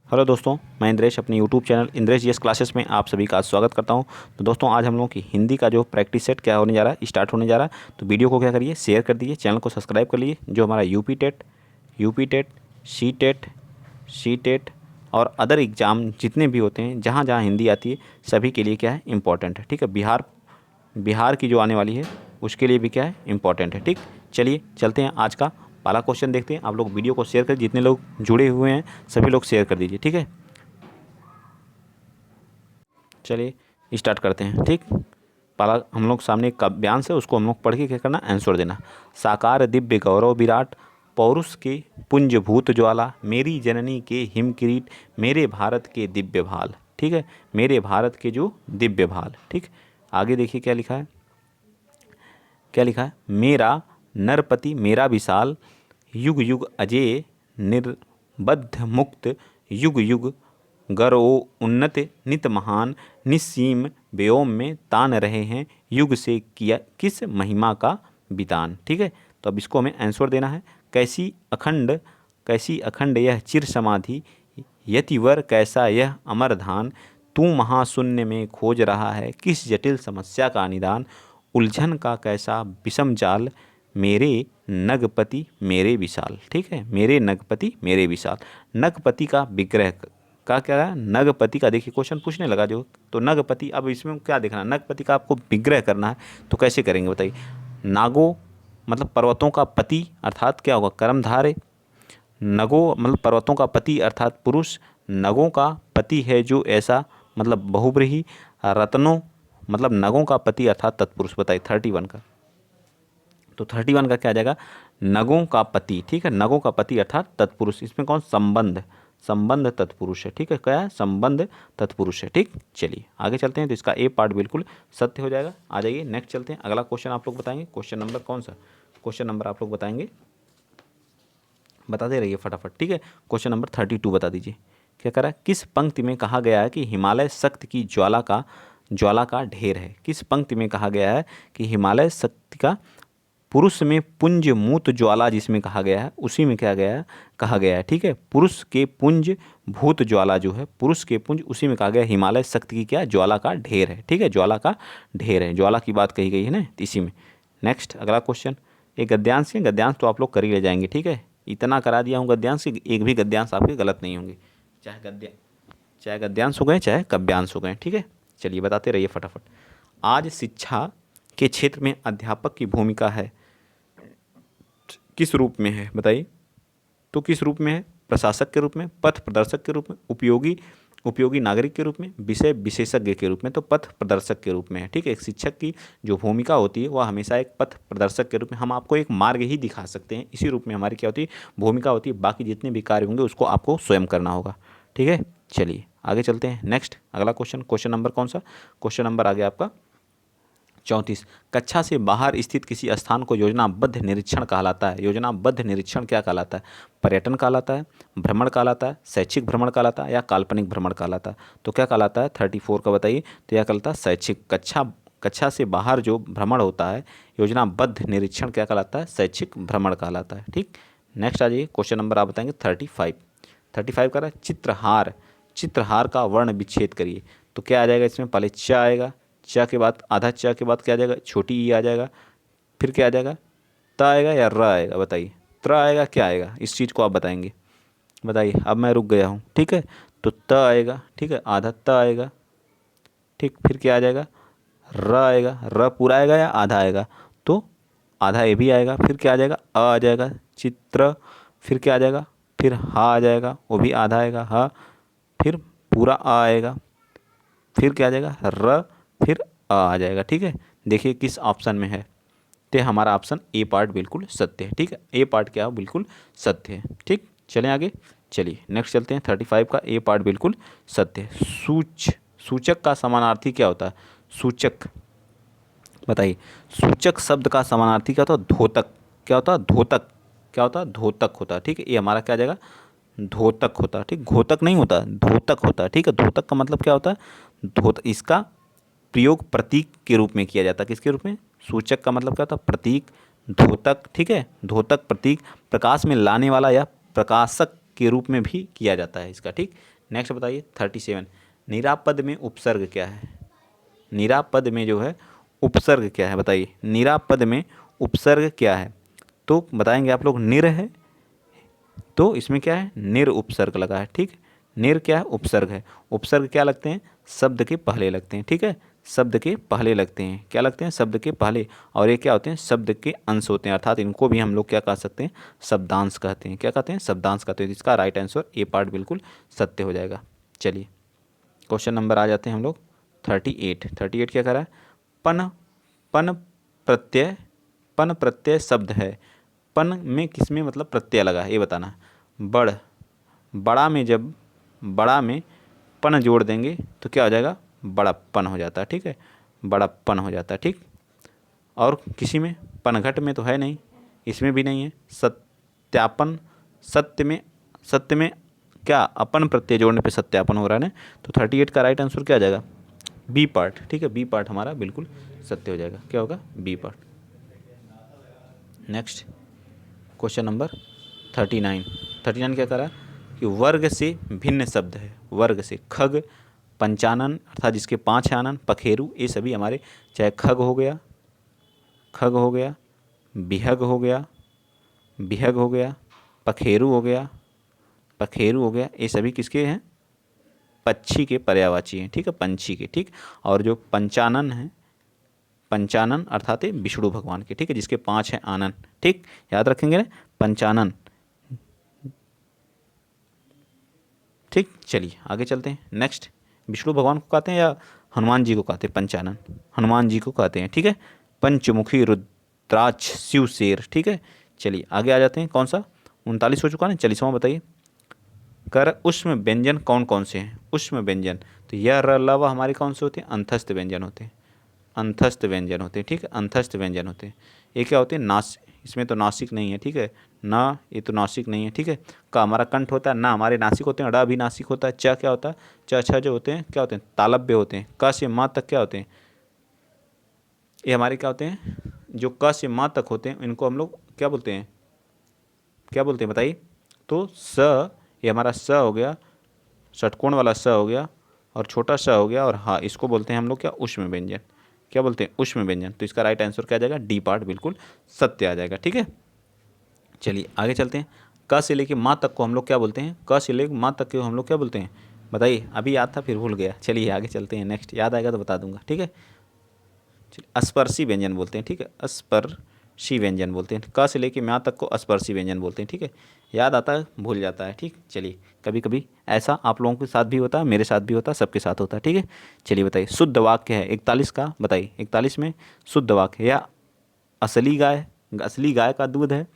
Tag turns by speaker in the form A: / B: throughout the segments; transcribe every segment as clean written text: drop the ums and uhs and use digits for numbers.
A: Hello दोस्तों, मैं इंद्रेश अपने YouTube channel Indresh GS classes में आप सभी का स्वागत करता हूं। तो दोस्तों, आज हम लोगों की हिंदी का जो प्रैक्टिस सेट क्या होने जा रहा है, स्टार्ट होने जा रहा है। तो वीडियो को क्या करिए, शेयर कर दीजिए, चैनल को सब्सक्राइब कर लीजिए। जो हमारा यूपी टेट, सी टेट और अदर एग्ज़ाम जितने भी होते हैं, जहाँ जहाँ हिंदी आती है, सभी के लिए क्या है, इंपॉर्टेंट है। ठीक है, बिहार की जो आने वाली है उसके लिए भी क्या है, इंपॉर्टेंट है। ठीक, चलिए चलते हैं, आज का पहला क्वेश्चन देखते हैं। आप लोग वीडियो को शेयर कर, जितने लोग जुड़े हुए हैं सभी लोग शेयर कर दीजिए। ठीक है, चलिए स्टार्ट करते हैं। ठीक, पहला हम लोग सामने एक काव्यांश है, उसको हम लोग पढ़ के क्या करना, आंसर देना। साकार दिव्य गौरव विराट, पौरुष के पुंज भूत ज्वाला, मेरी जननी के हिम किरीट, मेरे भारत के दिव्य भाल। ठीक है, मेरे भारत के जो दिव्य भाल। ठीक, आगे देखिए क्या लिखा है, क्या लिखा है, मेरा नरपति मेरा विशाल, युग युग अजय निर्बद्ध मुक्त, युग युग गर्व उन्नत नित महान, निस्सीम व्योम में तान रहे हैं, युग से किया किस महिमा का वितान। ठीक है, तो अब इसको हमें आंसर देना है। कैसी अखंड यह चिर समाधि, यतिवर कैसा यह अमर धान, तू महाशून्य में खोज रहा है किस जटिल समस्या का निदान, उलझन का कैसा विषम जाल, मेरे नगपति मेरे विशाल। ठीक है, मेरे नगपति मेरे विशाल। नगपति का विग्रह का क्या है, नगपति का देखिए क्वेश्चन पूछने लगा जो, तो नगपति, अब इसमें क्या देखना, नगपति का आपको विग्रह करना है, तो कैसे करेंगे बताइए। नागो मतलब पर्वतों का पति, अर्थात क्या होगा, कर्मधारय। नगो मतलब पर्वतों का पति अर्थात पुरुष, नगों का पति है जो ऐसा मतलब बहुब्रीही, रत्नों मतलब नगों का पति अर्थात तत्पुरुष। बताइए 31 का, तो 31 का क्या आ जाएगा, नगों का पति। ठीक है, नगों का पति अर्थात तत्पुरुष। इसमें कौन, संबंध तत्पुरुष है। ठीक है, क्या है, संबंध तत्पुरुष है। ठीक, चलिए आगे चलते हैं, तो इसका ए पार्ट बिल्कुल सत्य हो जाएगा। आ जाइए नेक्स्ट चलते हैं, अगला क्वेश्चन आप लोग बताएंगे। क्वेश्चन नंबर कौन सा, क्वेश्चन नंबर आप लोग बताएंगे, बताते रहिए फटाफट। ठीक है, क्वेश्चन नंबर 32 बता दीजिए। क्या करा, किस पंक्ति में कहा गया है कि हिमालय शक्ति की ज्वाला का ढेर है। किस पंक्ति में कहा गया है कि हिमालय शक्ति का, पुरुष में पुंज मूत ज्वाला जिसमें कहा गया है, उसी में क्या गया है, कहा गया है। ठीक है, पुरुष के पुंज भूत ज्वाला जो है, पुरुष के पुंज, उसी में कहा गया हिमालय शक्ति की क्या, ज्वाला का ढेर है। ठीक है, ज्वाला का ढेर है, ज्वाला की बात कही गई है ना, इसी में। नेक्स्ट अगला क्वेश्चन, एक गद्यांश है, गद्यांश तो आप लोग कर ही ले जाएंगे। ठीक है, इतना करा दिया हूँ गद्यांश कि एक भी गद्यांश आपके गलत नहीं होंगे, चाहे गद्यांश हो गए चाहे काव्यांश हो गए। ठीक है, चलिए बताते रहिए फटाफट। आज शिक्षा के क्षेत्र में अध्यापक की भूमिका है, किस रूप में है बताइए, तो किस रूप में है, प्रशासक के रूप में, पथ प्रदर्शक के रूप में, उपयोगी नागरिक के रूप में, विषय विशेषज्ञ के रूप में, तो पथ प्रदर्शक के रूप में है। ठीक है, एक शिक्षक की जो भूमिका होती है वह हमेशा एक पथ प्रदर्शक के रूप में, हम आपको एक मार्ग ही दिखा सकते हैं, इसी रूप में हमारी क्या होती है, भूमिका होती है। बाकी जितने भी कार्य होंगे उसको आपको स्वयं करना होगा। ठीक है, चलिए आगे चलते हैं। नेक्स्ट अगला क्वेश्चन, क्वेश्चन नंबर कौन सा, क्वेश्चन नंबर आ गया आपका 34। कक्षा से बाहर स्थित किसी स्थान को योजनाबद्ध निरीक्षण कहलाता है। योजनाबद्ध निरीक्षण क्या कहलाता है, पर्यटन कहलाता है, भ्रमण कहलाता है, शैक्षिक भ्रमण कहलाता है, या काल्पनिक भ्रमण कहलाता है। तो क्या कहलाता है, 34 का बताइए, तो यह कहलाता है शैक्षिक। कक्षा से बाहर जो भ्रमण होता है, योजनाबद्ध निरीक्षण क्या कहलाता है, शैक्षिक भ्रमण कहलाता है। ठीक, नेक्स्ट आ जाइए, क्वेश्चन नंबर आप बताएंगे 35 का रहा चित्रहार का वर्ण विच्छेद करिए। तो क्या आ जाएगा इसमें, पहले च आएगा, च के बाद आधा च के बाद क्या आ जाएगा, छोटी ई आ जाएगा, फिर क्या आ जाएगा, त आएगा या र आएगा, बताइए, त्र आएगा, क्या आएगा, इस चीज़ को आप बताएंगे। बताइए, अब मैं रुक गया हूँ। ठीक है, तो त आएगा, ठीक है, आधा त आएगा, ठीक, फिर क्या आ जाएगा, र आएगा, र पूरा आएगा या आधा आएगा, तो आधा ए भी आएगा, फिर क्या आ जाएगा, आ जाएगा, चित्र, फिर क्या आ जाएगा, फिर हा आ जाएगा, वो भी आधा आएगा, हा, फिर पूरा आ आएगा, फिर क्या आ जाएगा, र, फिर आ जाएगा। ठीक है, देखिए किस ऑप्शन में है, तो हमारा ऑप्शन ए पार्ट बिल्कुल सत्य है। ठीक है, ए पार्ट क्या है, बिल्कुल सत्य है। ठीक, चलें आगे, चलिए नेक्स्ट चलते हैं। 35 का ए पार्ट बिल्कुल सत्य है। सूचक का समानार्थी क्या होता है, सूचक, बताइए, सूचक शब्द का समानार्थी क्या होता है, धोतक। क्या होता है, धोतक, क्या होता है, धोतक होता है। ठीक है, ये हमारा क्या आ जाएगा, धोतक होता है। ठीक, घोतक नहीं होता, धोतक होता है। ठीक है, धोतक का मतलब क्या होता है, इसका प्रयोग प्रतीक के रूप में किया जाता है। किसके रूप में, सूचक का मतलब क्या होता है, प्रतीक, धोतक। ठीक है, धोतक प्रतीक, प्रकाश में लाने वाला या प्रकाशक के रूप में भी किया जाता है इसका, ठीक। नेक्स्ट बताइए 37, निरापद में उपसर्ग क्या है? निरापद में जो है उपसर्ग क्या है बताइए, निरापद में उपसर्ग क्या है? तो बताएंगे आप लोग निर है, तो इसमें क्या है, निर उपसर्ग लगा है, ठीक। निर क्या है, उपसर्ग है। उपसर्ग क्या लगते हैं, शब्द के पहले लगते हैं, ठीक है, शब्द के पहले लगते हैं। क्या लगते हैं, शब्द के पहले। और ये क्या होते हैं, शब्द के अंश होते हैं, अर्थात इनको भी हम लोग क्या कह सकते हैं, शब्दांश कहते हैं। क्या कहते हैं, शब्दांश कहते हैं। इसका राइट आंसर ए पार्ट बिल्कुल सत्य हो जाएगा। चलिए क्वेश्चन नंबर आ जाते हैं हम लोग 38 क्या करा है, पन पन प्रत्यय, पन प्रत्यय शब्द है, पन में किस में मतलब प्रत्यय लगा है ये बताना। बड़, बड़ा में जब बड़ा में पन जोड़ देंगे तो क्या हो जाएगा, बड़प्पन हो जाता है, ठीक है, बड़प्पन हो जाता है, ठीक। और किसी में, पनघट में तो है नहीं, इसमें भी नहीं है। सत्यापन, सत्य में क्या अपन प्रत्यय जोड़ने पे सत्यापन हो रहा है ना, तो 38 का राइट आंसर क्या आ जाएगा, बी पार्ट, ठीक है, बी पार्ट हमारा बिल्कुल सत्य हो जाएगा। क्या होगा, B part. Next question number 39 क्या करा कि वर्ग से भिन्न शब्द है, वर्ग से, खग, पंचानन अर्थात जिसके 5 है आनन, पखेरु, ये सभी हमारे, चाहे खग हो गया, बिहग हो गया, पखेरु हो गया, ये सभी किसके हैं, पक्षी के पर्यायवाची हैं, ठीक है, पंछी के, ठीक। और जो पंचानन है, पंचानन अर्थात विष्णु भगवान के, ठीक है, जिसके 5 हैं आनन, ठीक, याद रखेंगे ना, पंचानन, ठीक। चलिए आगे चलते हैं। नेक्स्ट, विष्णु भगवान को कहते हैं या हनुमान जी को कहते हैं, पंचानन हनुमान जी को कहते हैं, ठीक है। पंचमुखी रुद्राक्ष शिव शेर, ठीक है। चलिए आगे आ जाते हैं, कौन सा, 39 हो चुका ना, 40वां बताइए। कर उष्म व्यंजन कौन कौन से हैं, उष्म व्यंजन, तो यह र ल व हमारे कौन से होते हैं, अंतस्थ व्यंजन होते हैं, अंतस्थ व्यंजन होते हैं, ठीक है, अंतस्थ व्यंजन होते हैं। ये क्या होते हैं, नास, इसमें तो नासिक नहीं है, ठीक है, ना, ये तो नासिक नहीं है, ठीक है। का हमारा कंठ होता है, ना हमारे नासिक होते हैं, ड भी नासिक होता है, च क्या होता है, च छ जो होते हैं क्या होते हैं, तालब्य होते हैं। क से माँ तक क्या होते हैं, ये हमारे क्या होते हैं, जो क से माँ तक होते हैं इनको हम लोग क्या बोलते हैं, क्या बोलते हैं बताइए। तो स, ये हमारा स हो गया, षटकोण वाला स हो गया, और छोटा स हो गया, और हाँ इसको बोलते हैं हम लोग क्या, उष्म व्यंजन। क्या बोलते हैं, उष्म व्यंजन। तो इसका राइट आंसर क्या आ जाएगा, डी पार्ट बिल्कुल सत्य आ जाएगा, ठीक है। चलिए आगे चलते हैं। क से लेके माँ तक को हम लोग क्या बोलते हैं, क से लेके माँ तक के हम लोग क्या बोलते हैं बताइए। अभी याद था फिर भूल गया, चलिए आगे चलते हैं, नेक्स्ट याद आएगा तो बता दूंगा, ठीक है। चलिए स्पर्शी व्यंजन बोलते हैं, ठीक है, स्पर्शी व्यंजन बोलते हैं। क से लेके माँ तक को स्पर्शी व्यंजन बोलते हैं, ठीक है। याद आता है भूल जाता है, ठीक। चलिए कभी कभी ऐसा आप लोगों के साथ भी होता है, मेरे साथ भी होता है, सबके साथ होता है, ठीक है। चलिए बताइए, शुद्ध वाक्य है 41 का, बताइए 41 में शुद्ध वाक्य, या असली गाय, असली गाय का दूध है,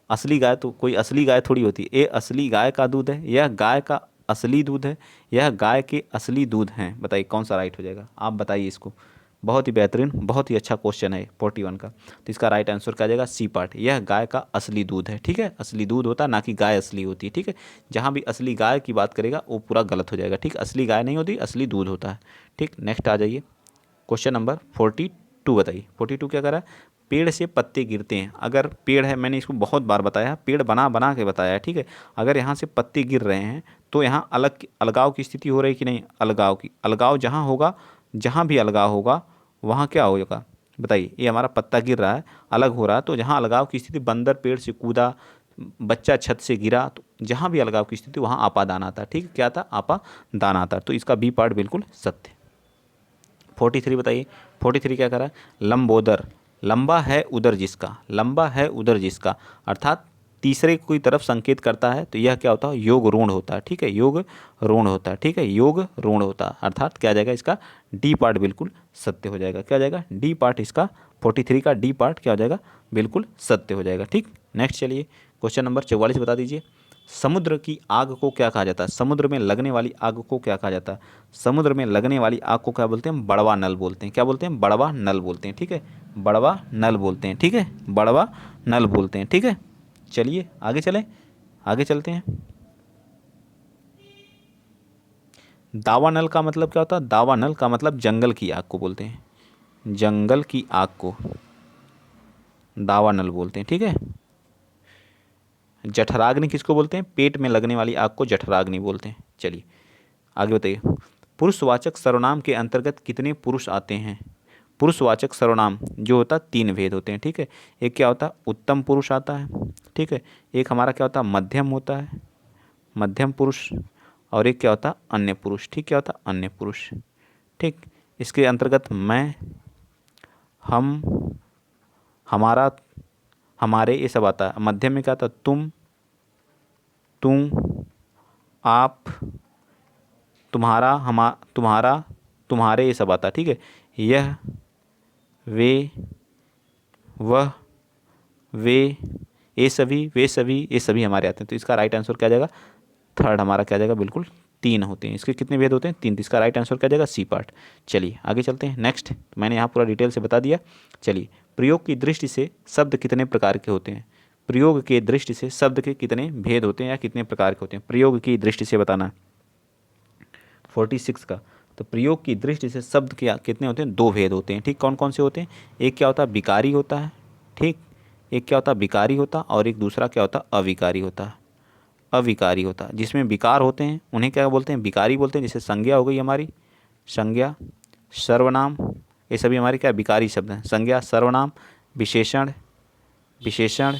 A: असली गाय तो कोई असली गाय थोड़ी होती है, ये असली गाय का दूध है, यह गाय का असली दूध है, यह गाय के असली दूध हैं, बताइए कौन सा राइट हो जाएगा, आप बताइए इसको। बहुत ही बेहतरीन, बहुत ही अच्छा क्वेश्चन है 41 का। तो इसका राइट आंसर क्या जाएगा, सी पार्ट, यह गाय का असली दूध है, ठीक है। असली दूध होता है, ना कि गाय असली होती है, ठीक है। जहाँ भी असली गाय की बात करेगा वो पूरा गलत हो जाएगा, ठीक। असली गाय नहीं होती, असली दूध होता है, ठीक। नेक्स्ट आ जाइए, क्वेश्चन नंबर 42 बताइए। 42 क्या करा है, पेड़ से पत्ते गिरते हैं, अगर पेड़ है, मैंने इसको बहुत बार बताया, पेड़ बना बना के बताया है, ठीक है। अगर यहाँ से पत्ते गिर रहे हैं तो यहाँ अलगाव की स्थिति हो रही कि नहीं, अलगाव की, अलगाव जहाँ होगा, जहाँ भी अलगाव होगा वहाँ क्या होगा बताइए। ये हमारा पत्ता गिर रहा है, अलग हो रहा है, तो जहाँ अलगाव की स्थिति, बंदर पेड़ से कूदा, बच्चा छत से गिरा, तो जहाँ भी अलगाव की स्थिति वहाँ आपा दान आता है, ठीक है। क्या था, आपा दान आता है। तो इसका बी पार्ट बिल्कुल सत्य। 43 बताइए। 43 क्या करा, लंबोदर, लंबा है उदर जिसका, लंबा है उदर जिसका, अर्थात तीसरे की तरफ संकेत करता है, तो यह क्या होता है, योग ऋण होता है, ठीक है, योग ऋण होता है, ठीक है, योग ऋण होता है, अर्थात क्या आ जाएगा इसका, डी पार्ट बिल्कुल सत्य हो जाएगा। क्या हो जाएगा, डी पार्ट, इसका 43 का डी पार्ट क्या हो जाएगा, बिल्कुल सत्य हो जाएगा, ठीक। नेक्स्ट चलिए, क्वेश्चन नंबर 44 बता दीजिए। समुद्र की आग को क्या कहा जाता है, समुद्र में लगने वाली आग को क्या कहा जाता है, समुद्र में लगने वाली आग को क्या बोलते हैं, बड़वा नल बोलते हैं। क्या बोलते हैं, बड़वा नल बोलते हैं, ठीक है, बड़वा नल बोलते हैं, ठीक है, बड़वा नल बोलते हैं, ठीक है। चलिए आगे चलें, आगे चलते हैं। दावा नल का मतलब क्या होता है, दावा नल का मतलब जंगल की आग को बोलते हैं, जंगल की आग को दावा नल बोलते हैं, ठीक है। जठराग्नि किसको बोलते हैं? पेट में लगने वाली आग को जठराग्नि बोलते हैं। चलिए आगे बताइए, पुरुषवाचक सर्वनाम के अंतर्गत कितने पुरुष आते हैं? पुरुषवाचक सर्वनाम जो होता है 3 भेद होते हैं, ठीक है। एक क्या होता है? उत्तम पुरुष आता है, ठीक है। एक हमारा क्या होता है? मध्यम होता है, मध्यम पुरुष। और एक क्या होता है? अन्य पुरुष, ठीक। क्या होता है? अन्य पुरुष, ठीक। इसके अंतर्गत मैं, हम, हमारा, हमारे, ये सब आता है। मध्यम में क्या आता है? तुम, आप, तुम्हारा, तुम्हारा, तुम्हारे, ये सब आता है, ठीक है। यह, वे, वह, वे, ये सभी, वे सभी, ये सभी हमारे आते हैं। तो इसका राइट आंसर क्या जाएगा? थर्ड हमारा क्या जाएगा? बिल्कुल 3 होते हैं। इसके कितने भेद होते हैं? 3। तो इसका राइट आंसर क्या जाएगा? C part. चलिए आगे चलते हैं। नेक्स्ट मैंने यहाँ पूरा डिटेल से बता दिया। चलिए, प्रयोग की दृष्टि से शब्द कितने प्रकार के होते हैं? प्रयोग के दृष्टि से शब्द के कितने भेद होते हैं या कितने प्रकार के होते हैं? प्रयोग की दृष्टि से बताना 46 का। तो प्रयोग की दृष्टि से शब्द क्या कितने होते हैं? 2 भेद होते हैं, ठीक। कौन कौन से होते हैं? एक क्या होता है? विकारी होता है, ठीक। एक क्या होता है? विकारी होता, और एक दूसरा क्या होता है? अविकारी होता है। अविकारी होता है, जिसमें विकार होते हैं उन्हें क्या बोलते हैं? विकारी बोलते हैं। जैसे संज्ञा हो गई हमारी, संज्ञा, सर्वनाम, ये सभी हमारे क्या विकारी शब्द हैं। संज्ञा, सर्वनाम, विशेषण, विशेषण,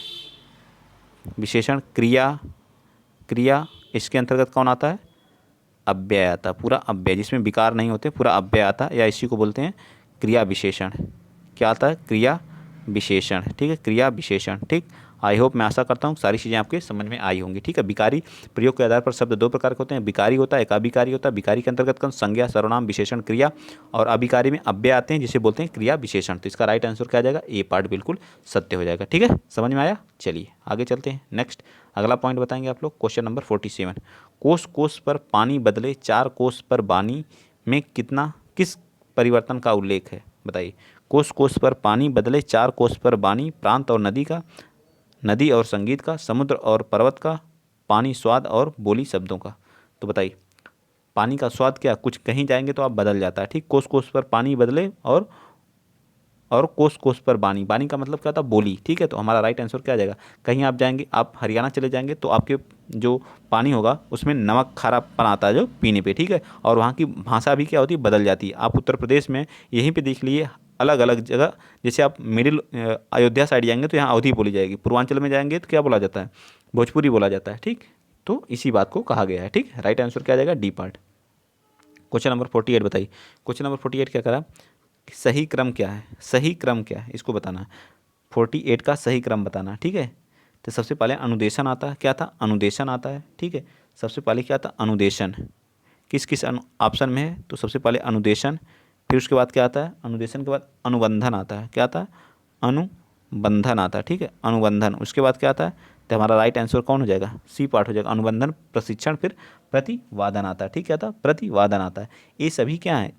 A: विशेषण, क्रिया, क्रिया, इसके अंतर्गत कौन आता है? अव्यय आता है, पूरा अव्यय, जिसमें विकार नहीं होते, पूरा अव्यय आता है, या इसी को बोलते हैं क्रिया विशेषण। क्या आता है? क्रिया विशेषण, ठीक है। क्रिया विशेषण, ठीक। आई होप, मैं आशा करता हूँ सारी चीज़ें आपके समझ में आई होंगी, ठीक है। विकारी प्रयोग के आधार पर शब्द 2 प्रकार के होते हैं। विकारी होता है, एक अविकारी होता है। विकारी के अंतर्गत कौन? संज्ञा, सर्वनाम, विशेषण, क्रिया। और अविकारी में अव्यय आते हैं, जिसे बोलते हैं क्रिया विशेषण। तो इसका राइट आंसर क्या आ जाएगा? ए पार्ट बिल्कुल सत्य हो जाएगा, ठीक है। समझ में आया? चलिए आगे चलते हैं। नेक्स्ट अगला पॉइंट बताएंगे आप लोग, क्वेश्चन नंबर 47। कोस कोस पर पानी बदले 4 कोस पर बानी में किस परिवर्तन का उल्लेख है? बताइए। कोस कोस पर पानी बदले 4 कोस पर बानी, प्रांत और नदी का, नदी और संगीत का, समुद्र और पर्वत का, पानी, स्वाद और बोली शब्दों का। तो बताइए, पानी का स्वाद क्या? कुछ कहीं जाएंगे तो आप बदल जाता है, ठीक। कोस कोस पर पानी बदले, और कोस कोस पर बानी, बानी का मतलब क्या होता है? बोली, ठीक है। तो हमारा राइट आंसर क्या आ जाएगा? कहीं आप जाएंगे, आप हरियाणा चले जाएंगे तो आपके जो पानी होगा उसमें नमक खारापन आता है जो पीने पे, ठीक है। और वहाँ की भाषा भी क्या होती है? बदल जाती है। आप उत्तर प्रदेश में यहीं पे देख लिए, अलग अलग जगह, जैसे आप मिडिल अयोध्या साइड जाएंगे तो यहाँ अवधी बोली जाएगी। पूर्वांचल में जाएंगे तो क्या बोला जाता है? भोजपुरी बोला जाता है, ठीक। तो इसी बात को कहा गया है, ठीक। राइट आंसर क्या आ जाएगा? D part. क्वेश्चन नंबर 48 बताइए। क्वेश्चन नंबर 48 क्या करा? सही क्रम क्या है? सही क्रम क्या है, इसको बताना है। 48 का सही क्रम बताना, ठीक है। तो सबसे पहले अनुदेशन आता है। क्या था? अनुदेशन आता है, ठीक है। सबसे पहले क्या था? अनुदेशन। किस किस ऑप्शन में है? तो सबसे पहले अनुदेशन, फिर उसके बाद क्या आता है? अनुदेशन के बाद अनुबंधन आता है। क्या आता है? अनुबंधन आता है, ठीक है। अनुबंधन, उसके बाद क्या आता है? तो हमारा राइट आंसर कौन हो जाएगा? सी पार्ट हो जाएगा। अनुबंधन, प्रशिक्षण, फिर प्रतिवादन आता है, ठीक। क्या था? प्रतिवादन आता है। ये सभी क्या है?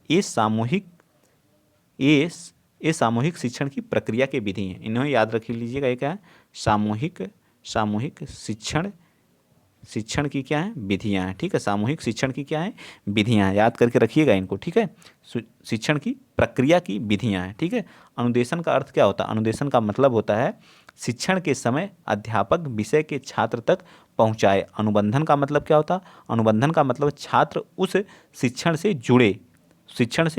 A: ये ये सामूहिक शिक्षण की प्रक्रिया के विधि हैं। इन्हें याद रख लीजिएगा। ये क्या है? सामूहिक शिक्षण की क्या है? विधियां हैं, ठीक है। सामूहिक शिक्षण की क्या है? विधियां हैं, याद करके रखिएगा इनको, ठीक है। शिक्षण की प्रक्रिया की विधियां हैं, ठीक है। अनुदेशन का अर्थ क्या होता है? अनुदेशन का मतलब होता है शिक्षण के समय अध्यापक विषय के छात्र तक पहुंचाए। अनुबंधन का मतलब क्या होता है? अनुबंधन का मतलब छात्र उस शिक्षण से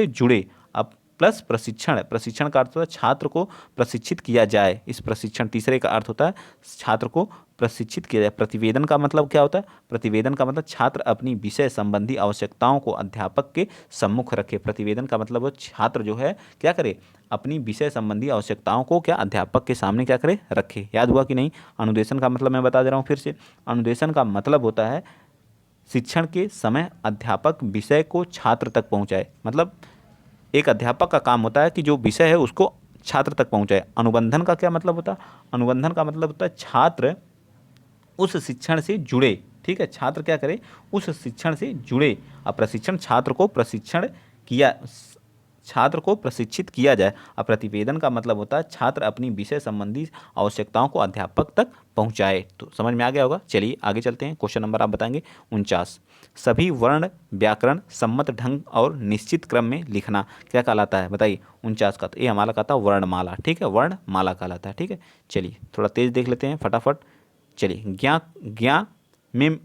A: जुड़े। अब प्लस प्रशिक्षण, प्रशिक्षण का अर्थ होता है छात्र को प्रशिक्षित किया जाए। इस प्रशिक्षण, तीसरे का अर्थ होता है छात्र को प्रशिक्षित किया जाए। प्रतिवेदन का मतलब क्या होता है? प्रतिवेदन का मतलब छात्र अपनी विषय संबंधी आवश्यकताओं को अध्यापक के सम्मुख रखे। प्रतिवेदन का मतलब वो छात्र जो है क्या करे? अपनी विषय संबंधी आवश्यकताओं को क्या अध्यापक के सामने क्या करे? रखे। याद हुआ कि नहीं? अनुदेशन का मतलब मैं बता दे रहा हूँ फिर से। अनुदेशन का मतलब होता है शिक्षण के समय अध्यापक विषय को छात्र तक पहुँचाए। मतलब एक अध्यापक का काम होता है कि जो विषय है उसको छात्र तक पहुंचाए। अनुबंधन का क्या मतलब होता है? अनुबंधन का मतलब होता है छात्र उस शिक्षण से जुड़े, ठीक है। छात्र क्या करे? उस शिक्षण से जुड़े। अब प्रशिक्षण, छात्र को प्रशिक्षित किया जाए। अब प्रतिवेदन का मतलब होता है छात्र अपनी विषय संबंधी आवश्यकताओं को अध्यापक तक पहुंचाए। तो समझ में आ गया होगा। चलिए आगे चलते हैं। क्वेश्चन नंबर आप बताएंगे 49। सभी वर्ण व्याकरण सम्मत ढंग और निश्चित क्रम में लिखना क्या कहलाता है? बताइए 49 का। तो ये हमारा कहता है वर्णमाला, ठीक है। वर्णमाला कहलाता है, ठीक है। चलिए थोड़ा तेज देख लेते हैं फटाफट। चलिए, ज्ञा ज्ञा में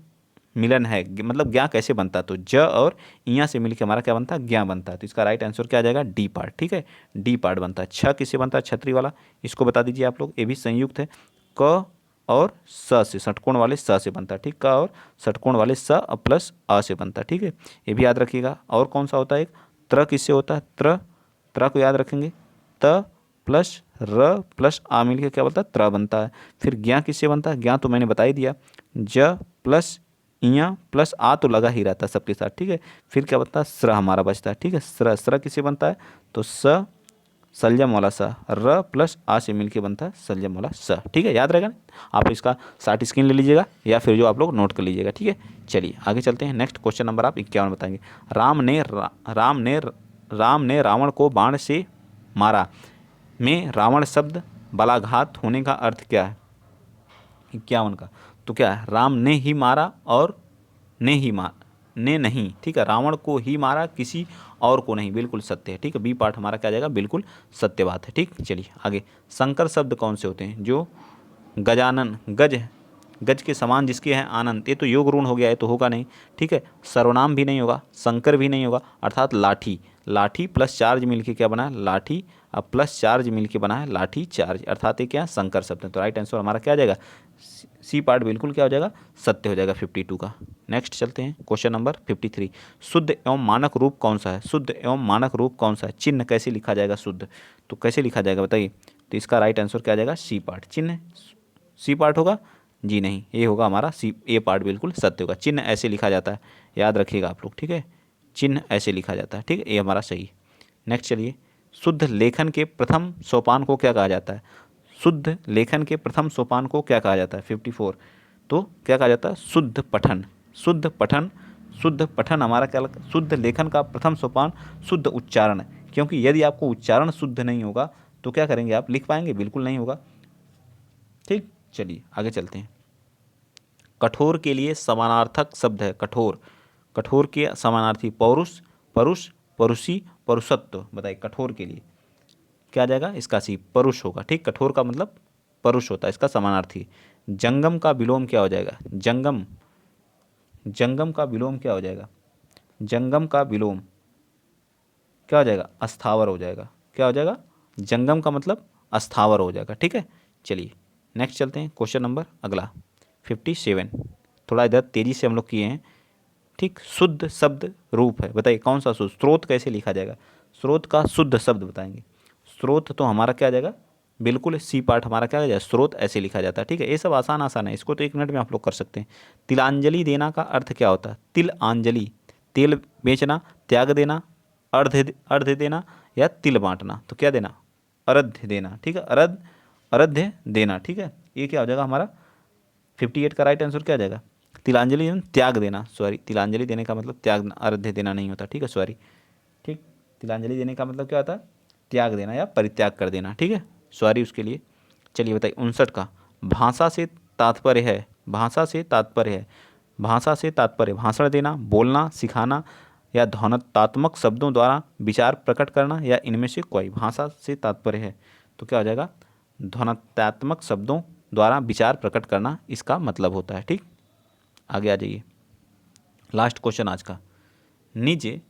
A: मिलन है, मतलब ज्ञा कैसे बनता है, तो ज और इया से मिलकर हमारा क्या बनता है, ज्ञा बनता है। तो इसका राइट आंसर क्या आ जाएगा, डी पार्ट। ठीक है, डी पार्ट बनता है। छ किससे बनता है, छतरी वाला, इसको बता दीजिए आप लोग, ये भी संयुक्त है। क और स से, षटकोण वाले स से बनता है। ठीक, क और षटकोण वाले स प्लस अ से बनता है। ठीक है, ये भी याद रखिएगा। और कौन सा होता है, एक त्र किससे होता है, त्र, त्र को याद रखेंगे, त प्लस र प्लस आ मिलकर क्या बनता है, त्र बनता है। फिर ज्ञा किससे बनता है, ज्ञा तो मैंने बता ही दिया, ज प्लस इया प्लस आ तो लगा ही रहता है सबके साथ। ठीक है, फिर क्या बनता है, स्र हमारा बचता है। ठीक है, स्र, स्र किससे बनता है, तो स सलजम वाला स, र प्लस आ से मिलके बनता है सलजम वाला स। ठीक है, याद रहेगा ना। आप इसका शार्ट स्क्रीन ले लीजिएगा या फिर जो आप लोग नोट कर लीजिएगा। ठीक है, चलिए आगे चलते हैं। नेक्स्ट क्वेश्चन नंबर आप 51 बताएंगे। राम ने रावण को बाण से मारा में रावण शब्द बलाघात होने का अर्थ क्या है, 51 का। तो क्या है, राम ने ही मारा और ने नहीं। ठीक है, रावण को ही मारा, किसी और को नहीं, बिल्कुल सत्य है। ठीक है, बी पार्ट हमारा क्या आ जाएगा, बिल्कुल सत्य बात है। ठीक, चलिए आगे। संकर शब्द कौन से होते हैं, जो गजानन, गज, गज के समान जिसके हैं आनंद, ये तो योग ऋण हो गया, ये तो होगा नहीं। ठीक है, सर्वनाम भी नहीं होगा, शंकर भी नहीं होगा, अर्थात लाठी, लाठी प्लस चार्ज मिलके क्या बना है, लाठी, अब प्लस चार्ज मिलके बना है लाठी चार्ज, अर्थात ये क्या संकर शब्द है। तो राइट आंसर हमारा क्या आ जाएगा, सी पार्ट बिल्कुल क्या हो जाएगा, सत्य हो जाएगा 52 का। नेक्स्ट चलते हैं क्वेश्चन नंबर 53। शुद्ध एवं मानक रूप कौन सा है, शुद्ध एवं मानक रूप कौन सा है, चिन्ह कैसे लिखा जाएगा, शुद्ध तो कैसे लिखा जाएगा बताइए। तो इसका राइट आंसर क्या आ जाएगा, सी पार्ट। चिन्ह सी पार्ट होगा, जी नहीं, ये होगा हमारा सी, ए पार्ट बिल्कुल सत्य होगा। चिन्ह ऐसे लिखा जाता है, याद रखिएगा आप लोग। ठीक है, चिन्ह ऐसे लिखा जाता है। ठीक है, ये हमारा सही है। नेक्स्ट चलिए, शुद्ध लेखन के प्रथम सोपान को क्या कहा जाता है, शुद्ध लेखन के प्रथम सोपान को क्या कहा जाता है 54। तो क्या कहा जाता है, शुद्ध पठन, शुद्ध पठन, शुद्ध पठन हमारा क्या लगता है, शुद्ध लेखन का प्रथम सोपान शुद्ध उच्चारण है। क्योंकि यदि आपको उच्चारण शुद्ध नहीं होगा तो क्या करेंगे आप, लिख पाएंगे, बिल्कुल नहीं होगा। ठीक, चलिए आगे चलते हैं। कठोर के लिए समानार्थक शब्द है, कठोर, कठोर के समानार्थी पौरुष, परुष, परुषी, परुषत्व, बताइए कठोर के लिए क्या आ जाएगा, इसका सी परुष होगा। ठीक, कठोर का मतलब परुष होता है, इसका समानार्थी। जंगम का विलोम क्या हो जाएगा, जंगम, जंगम का विलोम क्या हो जाएगा, जंगम का विलोम क्या हो जाएगा, अस्थावर हो जाएगा। क्या हो जाएगा, जंगम का मतलब अस्थावर हो जाएगा। ठीक है, चलिए नेक्स्ट चलते हैं। क्वेश्चन नंबर अगला 57, थोड़ा इधर तेजी से हम लोग किए हैं। ठीक, शुद्ध शब्द रूप है, बताइए कौन सा शुद्ध, स्रोत कैसे लिखा जाएगा, स्रोत का शुद्ध शब्द बताएंगे। स्रोत तो हमारा क्या आ जाएगा, बिल्कुल सी पार्ट हमारा क्या आ जाएगा, स्रोत ऐसे लिखा जाता है। ठीक है, ये सब आसान आसान है, इसको तो 1 मिनट में आप लोग कर सकते हैं। तिलांजलि देना का अर्थ क्या होता है, तिल अंजलि, तेल बेचना, त्याग देना, अर्ध अर्ध देना या तिल बांटना। तो क्या देना, अर्घ्य देना। ठीक है, अर्घ्य देना। ठीक है, ये क्या हो जाएगा हमारा 58 का राइट आंसर क्या आ जाएगा, तिलांजलि त्याग देना, सॉरी, तिलांजलि देने का मतलब त्याग, अर्घ्य देना नहीं होता। ठीक है, सॉरी। ठीक, तिलांजलि देने का मतलब क्या होता है, त्याग देना या परित्याग कर देना। ठीक है, सॉरी उसके लिए। चलिए बताइए 59 का, भाषा से तात्पर्य है, भाषा से तात्पर्य है, भाषा से तात्पर्य भाषण देना, बोलना, सिखाना या ध्वन्यात्मक शब्दों द्वारा विचार प्रकट करना या इनमें से कोई। भाषा से तात्पर्य है तो क्या हो जाएगा, ध्वन्यात्मक शब्दों द्वारा विचार प्रकट करना इसका मतलब होता है। ठीक, आगे आ जाइए, लास्ट क्वेश्चन आज का। निज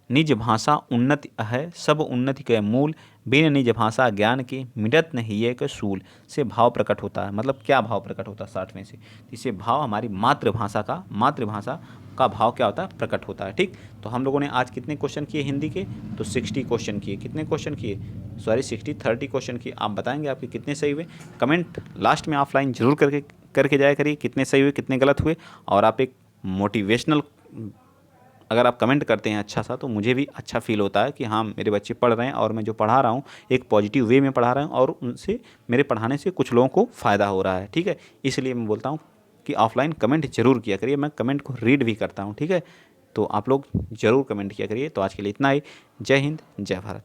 A: निज भाषा उन्नति है, सब उन्नति के मूल, बिन निज भाषा ज्ञान के मिटत नहीं एक सूल। से भाव प्रकट होता है, मतलब क्या भाव प्रकट होता है 60 में से, इससे भाव हमारी मातृभाषा का भाव क्या होता है, प्रकट होता है। ठीक, तो हम लोगों ने आज कितने क्वेश्चन किए हिंदी के, तो 60 क्वेश्चन किए। कितने क्वेश्चन किए, सॉरी 30 क्वेश्चन किए। आप बताएंगे आपके कितने सही हुए, कमेंट लास्ट में ऑफलाइन जरूर करके जाया करिए, कितने सही हुए कितने गलत हुए। और आप एक मोटिवेशनल अगर आप कमेंट करते हैं अच्छा सा, तो मुझे भी अच्छा फील होता है कि हाँ मेरे बच्चे पढ़ रहे हैं और मैं जो पढ़ा रहा हूँ एक पॉजिटिव वे में पढ़ा रहा हूँ और उनसे मेरे पढ़ाने से कुछ लोगों को फ़ायदा हो रहा है। ठीक है, इसलिए मैं बोलता हूँ कि ऑफलाइन कमेंट जरूर किया करिए, मैं कमेंट को रीड भी करता हूँ। ठीक है, तो आप लोग ज़रूर कमेंट किया करिए। तो आज के लिए इतना ही, जय हिंद, जय भारत।